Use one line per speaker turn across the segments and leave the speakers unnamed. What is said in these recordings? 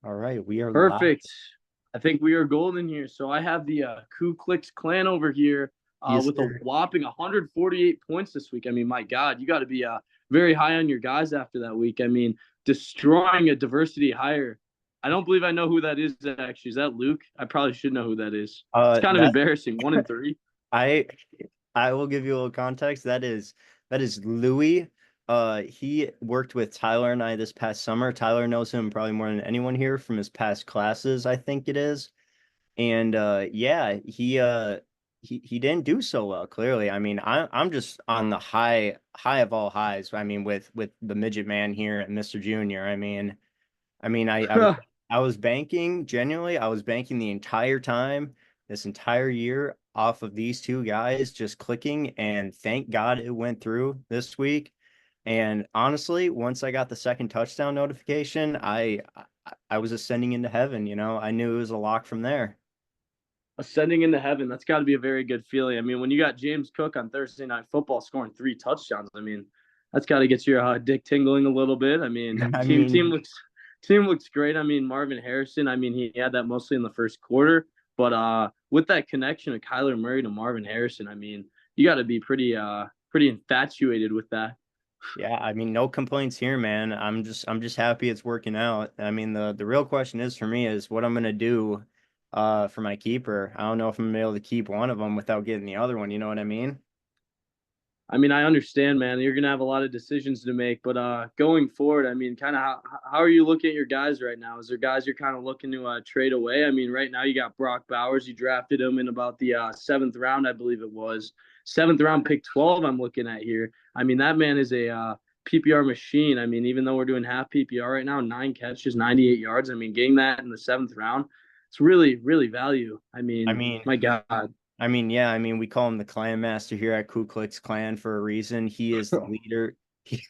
All right, we are live.
Perfect. I think we are golden here. So I have the Klicks Clan over here
Yes,
with a
sir.
whopping 148 points this week. I mean, my God, you got to be very high on your guys after that week. I mean, destroying a diversity hire. I don't believe I know who that is actually. Is that Luke? I probably should know who that is. It's kind of
That
embarrassing. 1-3.
I I will give you a little context. That is Louis. He worked with Tyler and I this past summer. Tyler knows him probably more than anyone here from his past classes, I think it is. And yeah, he didn't do so well, clearly. I mean, I'm just on the high of all highs. I mean, with the midget man here and Mr. Junior. I was banking, genuinely, I was banking the entire time, this entire year off of these two guys just clicking, and thank God it went through this week. And honestly, once I got the second touchdown notification, I was ascending into heaven, I knew it was a lock from there.
Ascending into heaven. That's got to be a very good feeling. I mean, when you got James Cook on Thursday Night Football scoring 3 touchdowns, I mean, that's got to get your dick tingling a little bit. I mean,
I
team team
mean,
looks team looks great. I mean, Marvin Harrison. I mean, he had that mostly in the first quarter, but with that connection of Kyler Murray to Marvin Harrison, I mean, you got to be pretty infatuated with that.
yeah, I mean, no complaints here, man. I'm just happy it's working out. I mean, the real question is for me is what I'm gonna do for my keeper. I don't know if I'm gonna be able to keep one of them without getting the other one, you know what I mean?
I mean, I understand, man. You're gonna have a lot of decisions to make, but going forward, I mean, kind of how are you looking at your guys right now? Is there guys you're kind of looking to trade away? I mean, right now you got Brock Bowers. You drafted him in about the seventh round, I believe it was. Seventh round, pick 12. I'm looking at here. I mean, that man is a PPR machine. I mean, even though we're doing half PPR right now, 9 catches, 98 yards. I mean, getting that in the seventh round, it's really, really value. I
I
mean,
mean,
my God.
yeah, I mean, we call him the Clan Master here at Klicks Clan for a reason. He is the leader. He,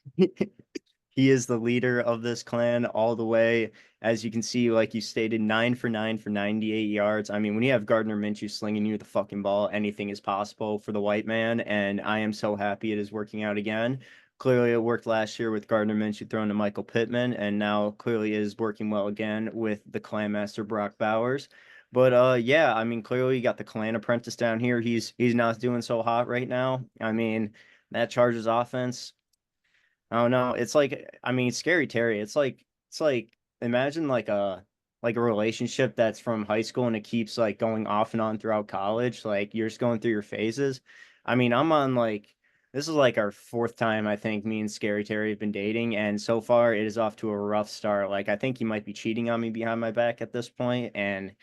he is the leader of this clan all the way. As you can see, like you stated, 9 for 9 for 98 yards. I mean, when you have Gardner Minshew slinging you the fucking ball, anything is possible for the white man. And I am so happy it is working out again. Clearly, it worked last year with Gardner Minshew throwing to Michael Pittman, and now clearly it is working well again with the Clan Master Brock Bowers. But yeah, I mean, clearly you got the Clan Apprentice down here. He's not doing so hot right now. I mean, that Chargers offense. Oh no, it's like, I mean, Scary Terry. It's like imagine like a relationship that's from high school and it keeps like going off and on throughout college. Like you're just going through your phases. I mean, I'm on like this is like our fourth time I think me and Scary Terry have been dating, and so far it is off to a rough start. Like I think he might be cheating on me behind my back at this point, and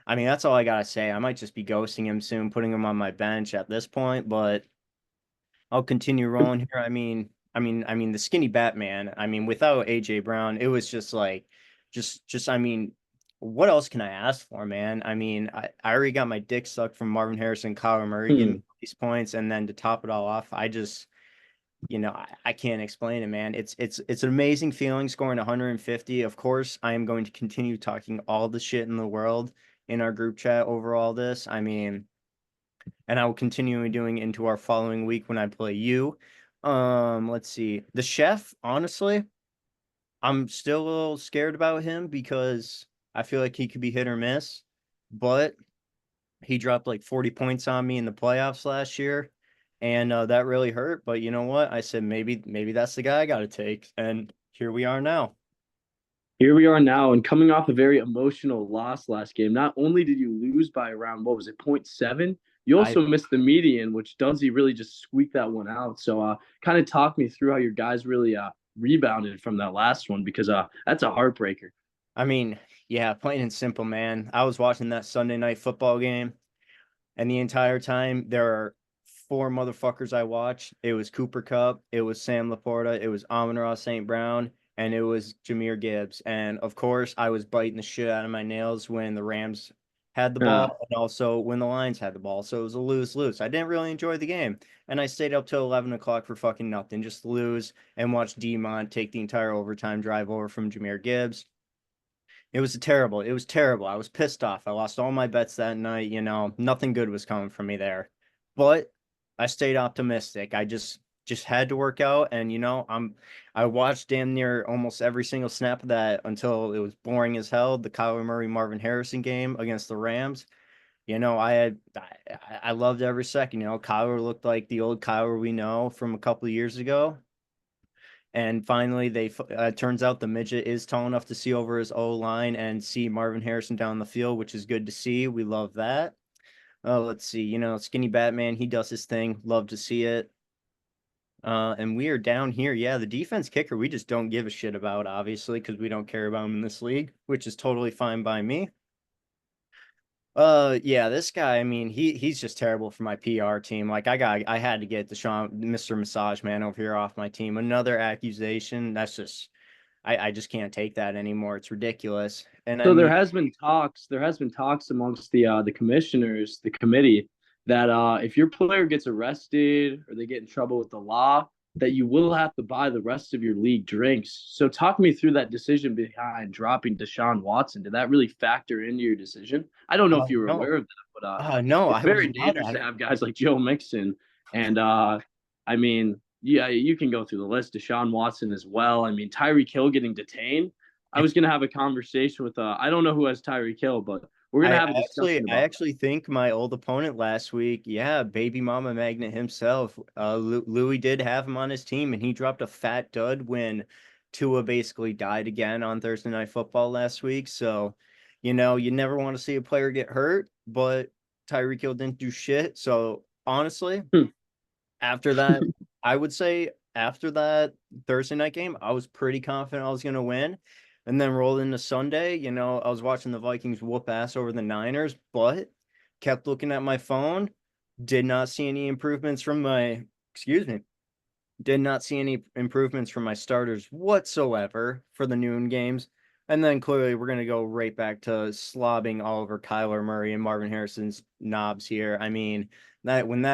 I mean that's all I gotta say. I might just be ghosting him soon, putting him on my bench at this point, but I'll continue rolling here. I mean, the skinny Batman. I mean, without AJ Brown, it was just like, I mean, what else can I ask for, man? I mean, I already got my dick sucked from Marvin Harrison, Kyler Murray giving
Hmm.
me these points, and then to top it all off, I just, I can't explain it, man. It's an amazing feeling scoring 150. Of course, I am going to continue talking all the shit in the world in our group chat over all this. I mean, and I will continue doing into our following week when I play you. Let's see. The chef, honestly, I'm still a little scared about him because I feel like he could be hit or miss, but he dropped like 40 points on me in the playoffs last year, and that really hurt. But you know what? I said maybe that's the guy I got to take, and here we are now.
Here we are now, and coming off a very emotional loss last game. Not only did you lose by around what was it, point 0.7, you
I
also missed the median, which Dunsey really just squeaked that one out. So, kind of talk me through how your guys really rebounded from that last one because that's a heartbreaker.
I mean, yeah, plain and simple, man. I was watching that Sunday night football game. And the entire time, there are four motherfuckers I watched. It was Cooper Cup, it was Sam Laporta, it was Amon-Ra St. Brown, and it was Jameer Gibbs. And of course, I was biting the shit out of my nails when the Rams had the
Uh,
ball and also when the Lions had the ball. So it was a lose-lose. I didn't really enjoy the game. And I stayed up till 11 o'clock for fucking nothing, just to lose and watch Demont take the entire overtime drive over from Jameer Gibbs. It was terrible. I was pissed off. I lost all my bets that night, nothing good was coming from me there. But I stayed optimistic. I just just had to work out. And I watched damn near almost every single snap of that until it was boring as hell. The Kyler Murray Marvin Harrison game against the Rams. I loved every second. Kyler looked like the old Kyler we know from a couple of years ago. And finally, turns out the midget is tall enough to see over his O line and see Marvin Harrison down the field, which is good to see. We love that. Let's see, Skinny Batman, he does his thing. Love to see it. And we are down here. Yeah, the defense kicker, we just don't give a shit about, obviously, because we don't care about him in this league, which is totally fine by me. Yeah, this guy, I mean, he's just terrible for my PR team. Like I had to get Mr. Massage Man over here off my team. Another accusation. That's just I just can't take that anymore. It's ridiculous. And I
So
mean,
there has been talks amongst the commissioners, the committee, that if your player gets arrested or they get in trouble with the law, that you will have to buy the rest of your league drinks. So talk me through that decision behind dropping Deshaun Watson. Did that really factor into your decision? I don't know if you were
no.
aware of that, but
No,
it's
I was
very
not.
dangerous to have guys like Joe Mixon. And I mean, yeah, you can go through the list. Deshaun Watson as well. I mean, Tyreek Hill getting detained. I was gonna have a conversation with I don't know who has Tyreek Hill, but we're
I,
gonna
I
have a
actually
discussion
I
about that.
actually think my old opponent last week, yeah, baby mama magnet himself, Louis did have him on his team, and he dropped a fat dud when Tua basically died again on Thursday Night Football last week. So, you never want to see a player get hurt, but Tyreek Hill didn't do shit. So honestly,
Hmm.
after that, I would say after that Thursday night game, I was pretty confident I was going to win. And then rolled into Sunday, I was watching the Vikings whoop ass over the Niners, but kept looking at my phone, did not see any improvements from excuse me, did not see any improvements from my starters whatsoever for the noon games. And then clearly we're going to go right back to slobbing all over Kyler Murray and Marvin Harrison's knobs here. I mean, when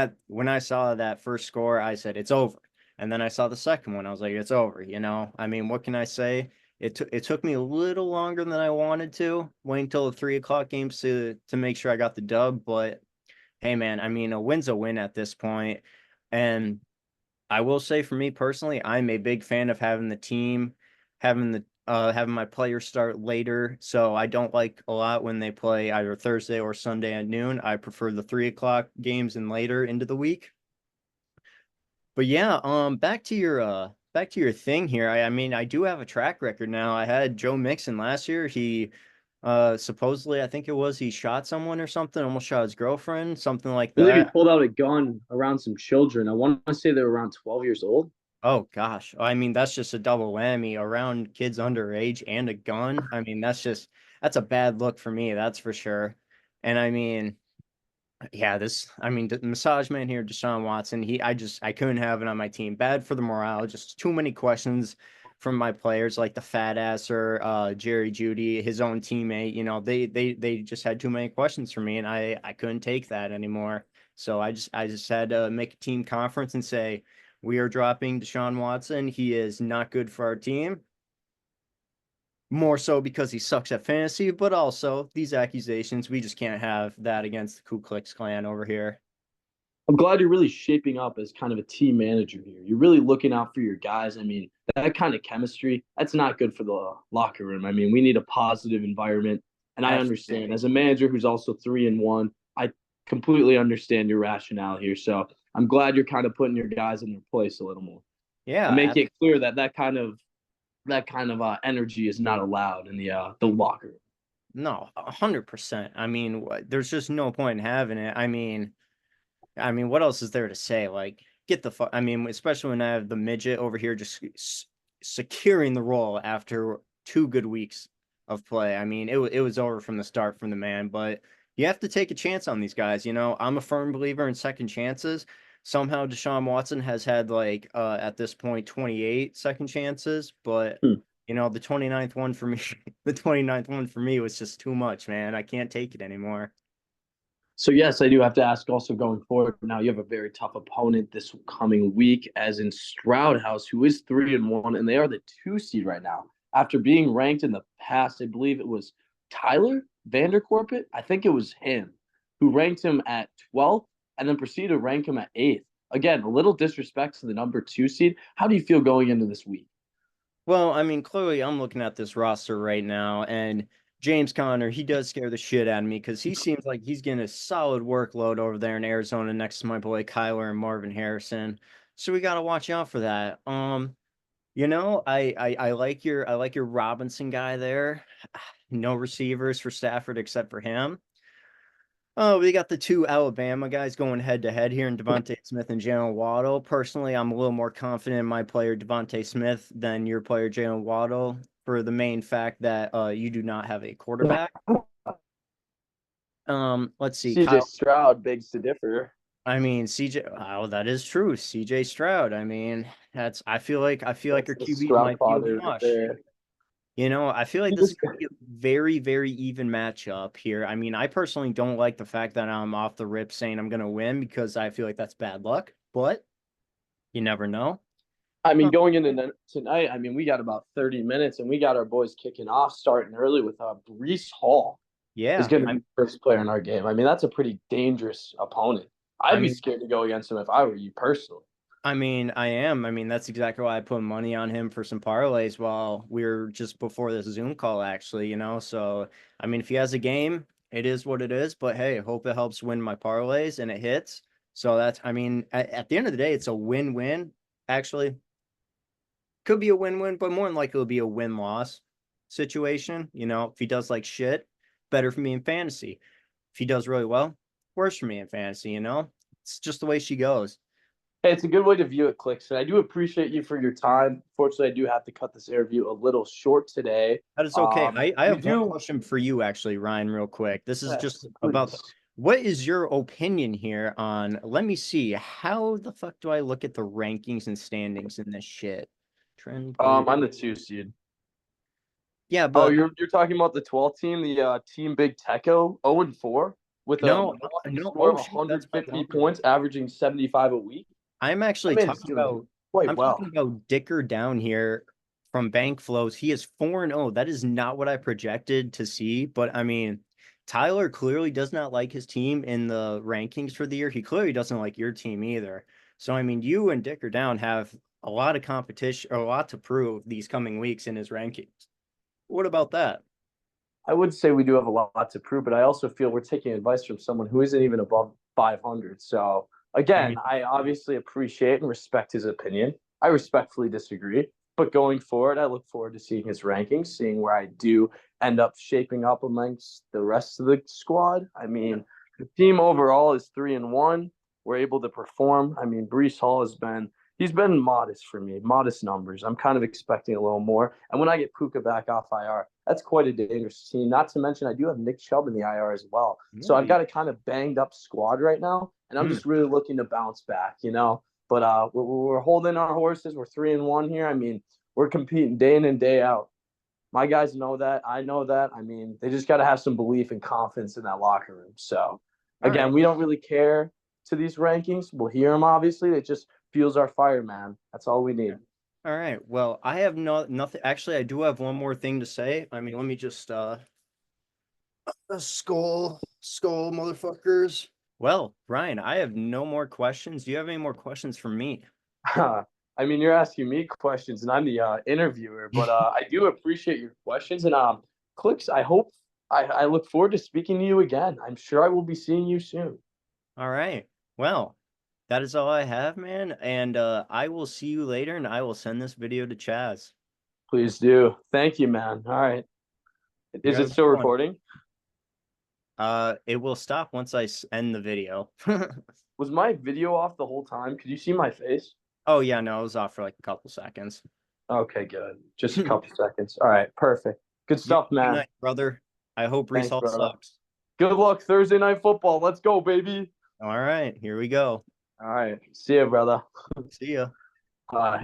I saw that first score, I said it's over. And then I saw the second one, I was like, it's over. I mean, what can I say? It took me a little longer than I wanted to wait until the 3 o'clock games to make sure I got the dub. But hey, man, I mean, a win's a win at this point. And I will say for me personally, I'm a big fan of having the team, having my players start later. So I don't like a lot when they play either Thursday or Sunday at noon. I prefer the 3 o'clock games and later into the week. But yeah, back to your thing here. I mean, I do have a track record now. I had Joe Mixon last year. He supposedly, I think it was, he shot someone or something, almost shot his girlfriend, something like
I believe he
that.
pulled out a gun around some children. I want to say they're around 12 years old.
Oh gosh. I mean, that's just a double whammy around kids underage and a gun. I mean, that's a bad look for me, that's for sure. And I mean, yeah, the massage man here, Deshaun Watson, I couldn't have it on my team. Bad for the morale, just too many questions from my players, like the fat ass or Jerry Judy, his own teammate. They just had too many questions for me, and I couldn't take that anymore. So I just had to make a team conference and say we are dropping Deshaun Watson. He is not good for our team. More so because he sucks at fantasy, but also these accusations, we just can't have that against the Klicks clan over here.
I'm glad you're really shaping up as kind of a team manager here. You're really looking out for your guys. I mean, that kind of chemistry, that's not good for the locker room. I mean, we need a positive environment. And I understand
Absolutely.
as a manager who's also 3-1, I completely understand your rationale here. So I'm glad you're kind of putting your guys in their place a little more
Yeah,
and make it clear that that kind of energy is not allowed in the locker room.
no, 100%. I mean, there's just no point in having it. I mean, what else is there to say? Like, get the fuck. I mean, especially when I have the midget over here just securing the role after 2 good weeks of play. I mean, it was over from the start from the man. But you have to take a chance on these guys. I'm a firm believer in second chances. Somehow Deshaun Watson has had like at this point 28 second chances, but
Hmm.
the 29th one for me, the 29th one for me was just too much, man. I can't take it anymore.
So yes, I do have to ask also going forward. Now you have a very tough opponent this coming week, as in Stroud House, who is 3-1, and they are the 2 seed right now. After being ranked in the past, I believe it was Tyler Vandercorpet. I think it was him who ranked him at 12th and then proceeded to rank him at 8th. again, a little disrespect to the number 2 seed. How do you feel going into this week?
Well, I mean, clearly I'm looking at this roster right now, and James Conner, he does scare the shit out of me because he seems like he's getting a solid workload over there in Arizona next to my boy Kyler and Marvin Harrison. So we got to watch out for that. I like your Robinson guy there. No receivers for Stafford except for him. Oh, we got the two Alabama guys going head to head here in Devontae Smith and Jalen Waddle. Personally, I'm a little more confident in my player Devontae Smith than your player Jalen Waddle for the main fact that you do not have a quarterback. Let's see,
CJ
Kyle.
Stroud begs to differ.
I mean, CJ. Oh, that is true. CJ Stroud. I mean, that's. I feel like
That's
your
the
QB
Stroud
might be a
father right
wash.
there.
I feel like
He
this is
just
going to be a very, very even matchup here. I mean, I personally don't like the fact that I'm off the rip saying I'm going to win because I feel like that's bad luck, but you never know.
I mean,
Huh.
going into tonight, I mean, we got about 30 minutes and we got our boys kicking off starting early with Brees Hall is
Yeah,
going to be the first player in our game. I mean, that's a pretty dangerous opponent.
I
I'd be
mean,
scared to go against him if I were you personally.
I am. I mean, that's exactly why I put money on him for some parlays while we were just before this Zoom call, actually. So, I mean, if he has a game, it is what it is. But hey, hope it helps win my parlays and it hits. So I mean, at the end of the day, it's a win-win. Actually, could be a win-win, but more than likely it'll be a win-loss situation. If he does like shit, better for me in fantasy. If he does really well, worse for me in fantasy. It's just the way she goes.
Hey, it's a good way to view it, Clicks. And I do appreciate you for your time. Fortunately, I do have to cut this interview a little short today.
That is okay. I
We
have one
do,
question for you, actually, Ryan, real quick. This is
yes,
just about
please.
what is your opinion here on, let me see, how the fuck do I look at the rankings and standings in this shit? Trend player.
I'm the 2 seed.
Yeah,
Oh,
but
you're talking about the 12th team, the Team Big Techo, 0-4 with a
no,
monthly
no.
score
Oh
of
shoot, that's my
150
number.
points, averaging 75 a week.
I'm
That
actually
man is
talking
doing
about
quite
I'm
well.
talking about Dicker down here from Bank Flows. He is 4-0. That is not what I projected to see, but I mean, Tyler clearly does not like his team in the rankings for the year. He clearly doesn't like your team either. So I mean, you and Dicker down have a lot of competition, or a lot to prove these coming weeks in his rankings. What about that?
I would say we do have a lot to prove, but I also feel we're taking advice from someone who isn't even above 500. So
I
again,
mean,
I obviously appreciate and respect his opinion. I respectfully disagree, but going forward, I look forward to seeing his rankings, seeing where I do end up shaping up amongst the rest of the squad. I mean, the team overall is 3-1. We're able to perform. I mean, Brees Hall he's been modest for me, modest numbers. I'm kind of expecting a little more. And when I get Puka back off IR, that's quite a dangerous team. Not to mention, I do have Nick Chubb in the IR as well. So I've
really?
got a kind of banged up squad right now, and I'm
Hmm.
just really looking to bounce back. But we're holding our horses. We're 3-1 here. I mean, we're competing day in and day out. My guys know that. I know that. I mean, they just got to have some belief and confidence in that locker room. So,
All right.
again, we don't really care to these rankings. We'll hear them, obviously. It just fuels our fire, man. That's all we need.
All right. Well, I have nothing. Actually, I do have one more thing to say. I mean, let me just skull, motherfuckers. Well, Ryan, I have no more questions. Do you have any more questions for me?
I mean, you're asking me questions, and I'm the interviewer, but I do appreciate your questions. And Clicks, I look forward to speaking to you again. I'm sure I will be seeing you soon.
All right. Well, that is all I have, man. And I will see you later, and I will send this video to Chaz.
Please do. Thank you, man. All right.
You
Is
have
it
a good
still
one.
recording?
It will stop once I end the video.
Was my video off the whole time? Could you see my face?
Oh yeah, no, it was off for like a couple seconds.
Okay, good. Just a couple seconds. All right, perfect. Good
You have
stuff,
a good
man.
night, brother. I hope Reese
Thanks,
Hall
brother.
sucks.
Good luck Thursday night football. Let's go, baby.
All right, here we go.
All right. See you, brother.
See ya.
Bye.